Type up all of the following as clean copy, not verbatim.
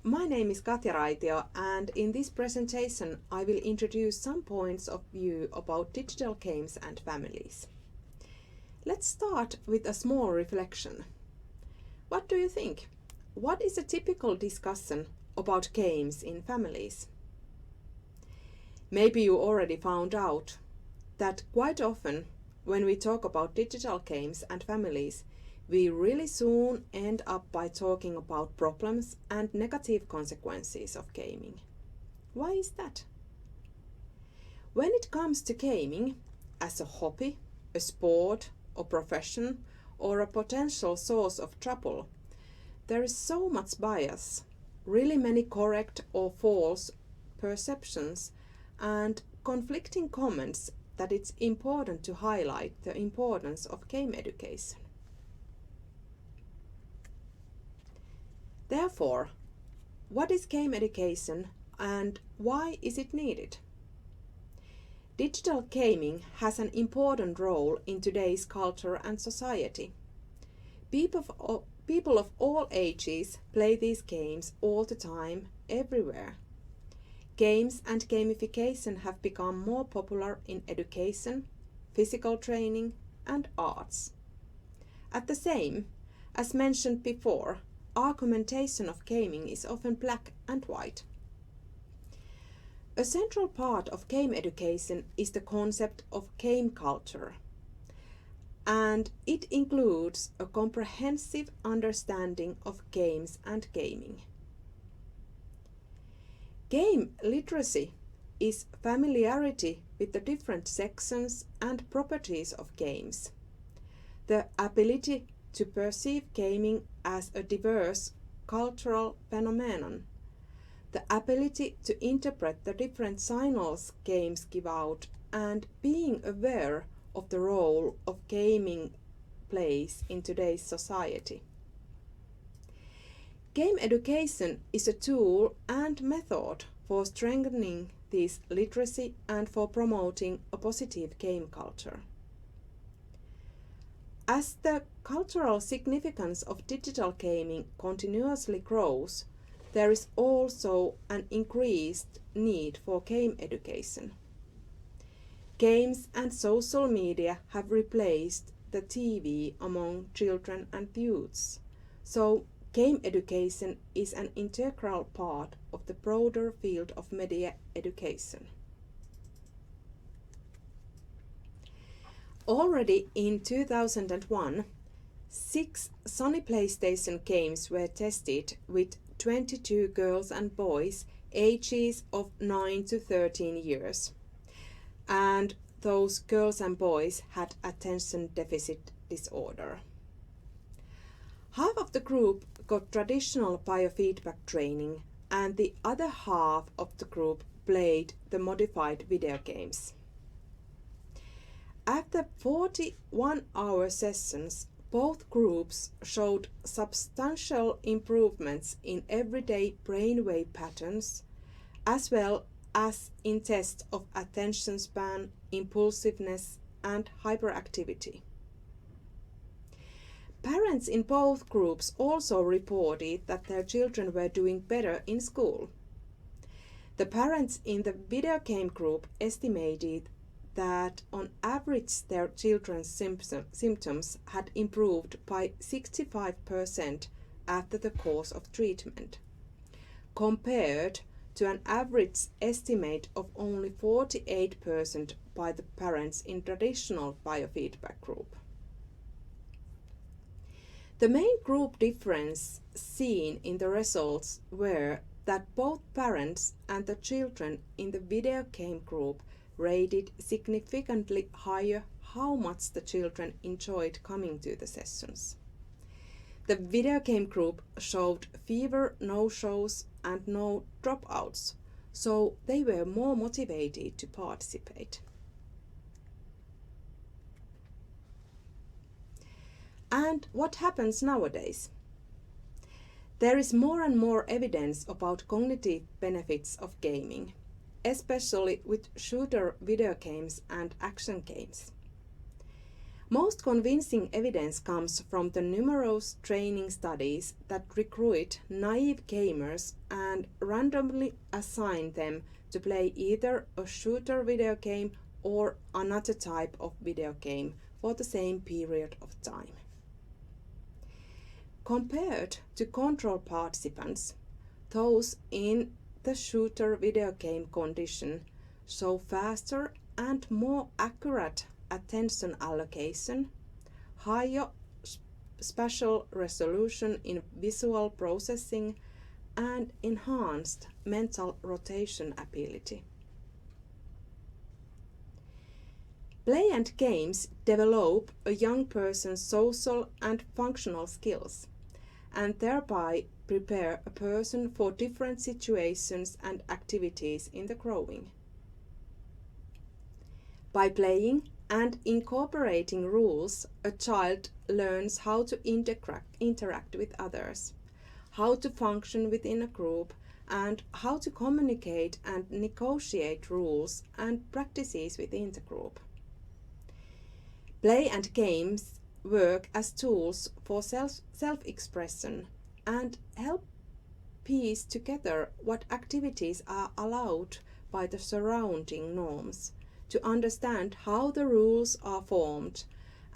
My name is Katja Raitio, and in this presentation I will introduce some points of view about digital games and families. Let's start with a small reflection. What do you think? What is a typical discussion about games in families? Maybe you already found out that quite often when we talk about digital games and families, we really soon end up by talking about problems and negative consequences of gaming. Why is that? When it comes to gaming, as a hobby, a sport, or profession, or a potential source of trouble, there is so much bias, really many correct or false perceptions, and conflicting comments that it's important to highlight the importance of game education. Therefore, what is game education and why is it needed? Digital gaming has an important role in today's culture and society. People of all ages play these games all the time, everywhere. Games and gamification have become more popular in education, physical training, and arts. At the same, as mentioned before, argumentation of gaming is often black and white. A central part of game education is the concept of game culture, and it includes a comprehensive understanding of games and gaming. Game literacy is familiarity with the different sections and properties of games, the ability to perceive gaming as a diverse cultural phenomenon, the ability to interpret the different signals games give out, and being aware of the role of gaming plays in today's society. Game education is a tool and method for strengthening this literacy and for promoting a positive game culture. As the cultural significance of digital gaming continuously grows, there is also an increased need for game education. Games and social media have replaced the TV among children and youths, so game education is an integral part of the broader field of media education. Already in 2001, 6 Sony PlayStation games were tested with 22 girls and boys ages of 9 to 13 years. And those girls and boys had attention deficit disorder. Half of the group got traditional biofeedback training, and the other half of the group played the modified video games. After 41-hour sessions, both groups showed substantial improvements in everyday brainwave patterns, as well as in tests of attention span, impulsiveness, and hyperactivity. Parents in both groups also reported that their children were doing better in school. The parents in the video game group estimated that on average their children's symptoms had improved by 65% after the course of treatment, compared to an average estimate of only 48% by the parents in traditional biofeedback group. The main group difference seen in the results were that both parents and the children in the video game group rated significantly higher how much the children enjoyed coming to the sessions. The video game group showed fewer no-shows and no dropouts, so they were more motivated to participate. And what happens nowadays? There is more and more evidence about cognitive benefits of gaming, especially with shooter video games and action games. Most convincing evidence comes from the numerous training studies that recruit naive gamers and randomly assign them to play either a shooter video game or another type of video game for the same period of time. Compared to control participants, those in the shooter video game condition show faster and more accurate attention allocation, higher spatial resolution in visual processing, and enhanced mental rotation ability. Play and games develop a young person's social and functional skills, and thereby prepare a person for different situations and activities in the growing. By playing and incorporating rules, a child learns how to interact with others, how to function within a group, and how to communicate and negotiate rules and practices within the group. Play and games work as tools for self-expression and help piece together what activities are allowed by the surrounding norms, to understand how the rules are formed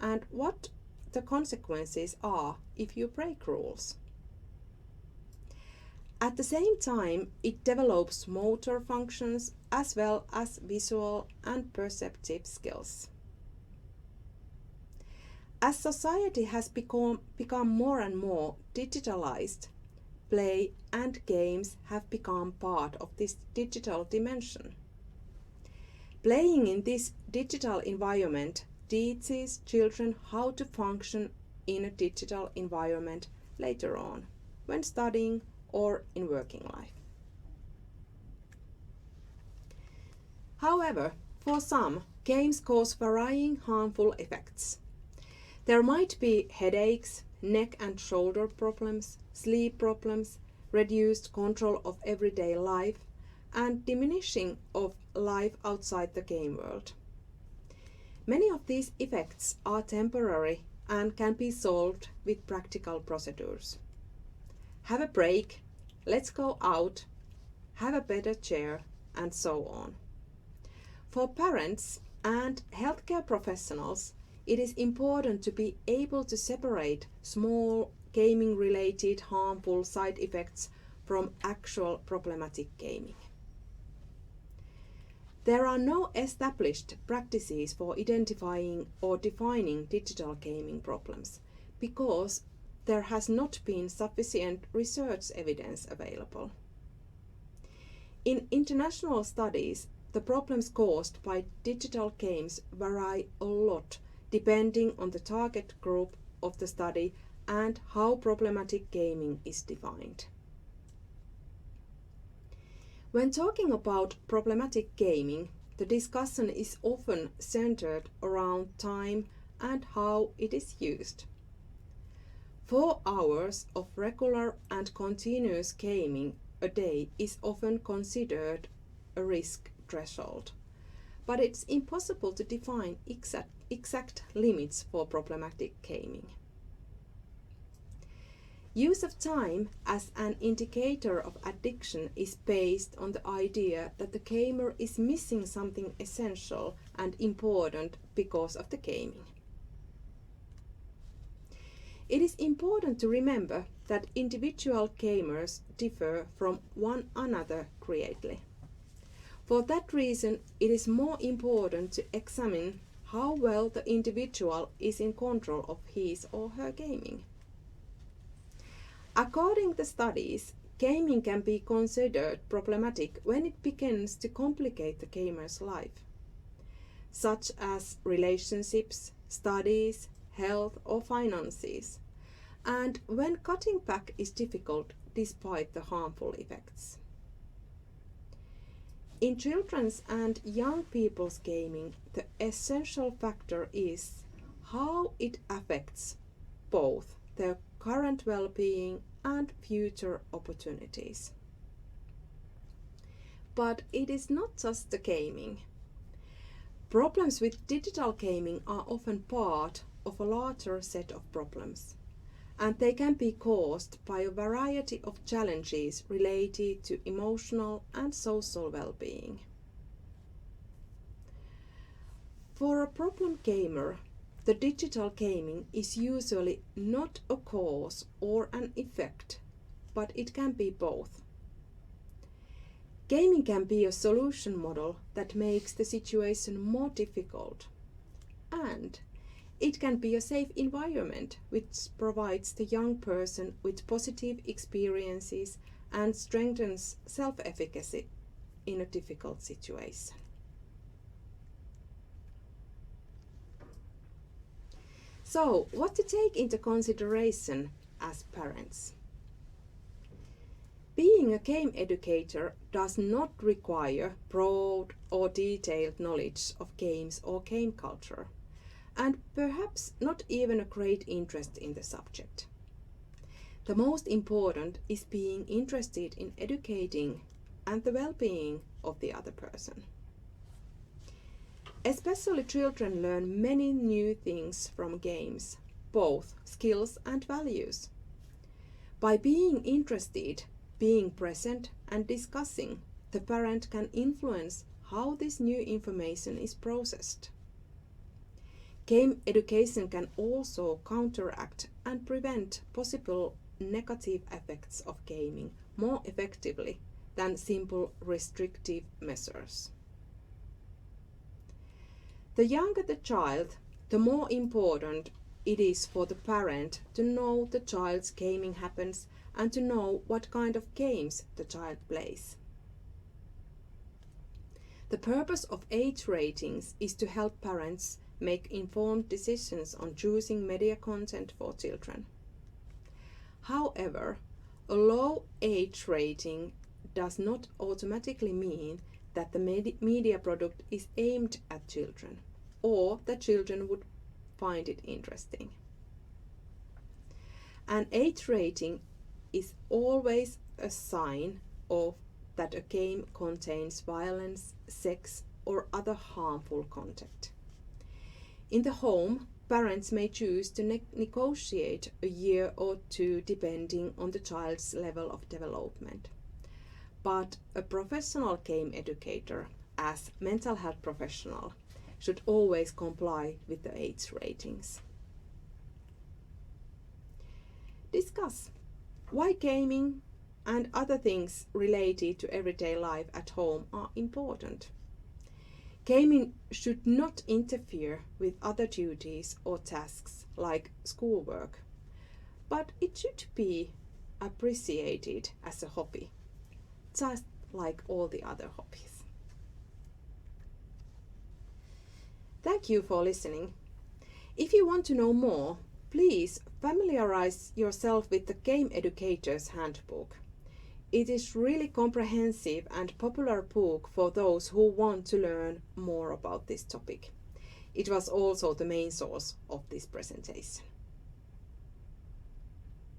and what the consequences are if you break rules. At the same time, it develops motor functions as well as visual and perceptive skills. As society has become more and more digitalized, play and games have become part of this digital dimension. Playing in this digital environment teaches children how to function in a digital environment later on, when studying or in working life. However, for some, games cause varying harmful effects. There might be headaches, neck and shoulder problems, sleep problems, reduced control of everyday life, and diminishing of life outside the game world. Many of these effects are temporary and can be solved with practical procedures. Have a break, let's go out, have a better chair, and so on. For parents and healthcare professionals, it is important to be able to separate small gaming-related harmful side effects from actual problematic gaming. There are no established practices for identifying or defining digital gaming problems because there has not been sufficient research evidence available. In international studies, the problems caused by digital games vary a lot depending on the target group of the study and how problematic gaming is defined. When talking about problematic gaming, the discussion is often centered around time and how it is used. 4 hours of regular and continuous gaming a day is often considered a risk threshold, but it's impossible to define exact limits for problematic gaming. Use of time as an indicator of addiction is based on the idea that the gamer is missing something essential and important because of the gaming. It is important to remember that individual gamers differ from one another greatly. For that reason, it is more important to examine how well the individual is in control of his or her gaming. According to studies, gaming can be considered problematic when it begins to complicate the gamer's life, such as relationships, studies, health, or finances, and when cutting back is difficult despite the harmful effects. In children's and young people's gaming, the essential factor is how it affects both their current well-being and future opportunities. But it is not just the gaming. Problems with digital gaming are often part of a larger set of problems, and they can be caused by a variety of challenges related to emotional and social well-being. For a problem gamer, the digital gaming is usually not a cause or an effect, but it can be both. Gaming can be a solution model that makes the situation more difficult, and it can be a safe environment which provides the young person with positive experiences and strengthens self-efficacy in a difficult situation. So, what to take into consideration as parents? Being a game educator does not require broad or detailed knowledge of games or game culture, and perhaps not even a great interest in the subject. The most important is being interested in educating and the well-being of the other person. Especially children learn many new things from games, both skills and values. By being interested, being present and discussing, the parent can influence how this new information is processed. Game education can also counteract and prevent possible negative effects of gaming more effectively than simple restrictive measures. The younger the child, the more important it is for the parent to know the child's gaming habits and to know what kind of games the child plays. The purpose of age ratings is to help parents make informed decisions on choosing media content for children. However, a low age rating does not automatically mean that the media product is aimed at children or that children would find it interesting. An age rating is always a sign of that a game contains violence, sex, or other harmful content. In the home, parents may choose to negotiate a year or two depending on the child's level of development. But a professional game educator, as mental health professional, should always comply with the age ratings. Discuss why gaming and other things related to everyday life at home are important. Gaming should not interfere with other duties or tasks like schoolwork, but it should be appreciated as a hobby, just like all the other hobbies. Thank you for listening. If you want to know more, please familiarize yourself with the Game Educator's Handbook. It is really comprehensive and popular book for those who want to learn more about this topic. It was also the main source of this presentation.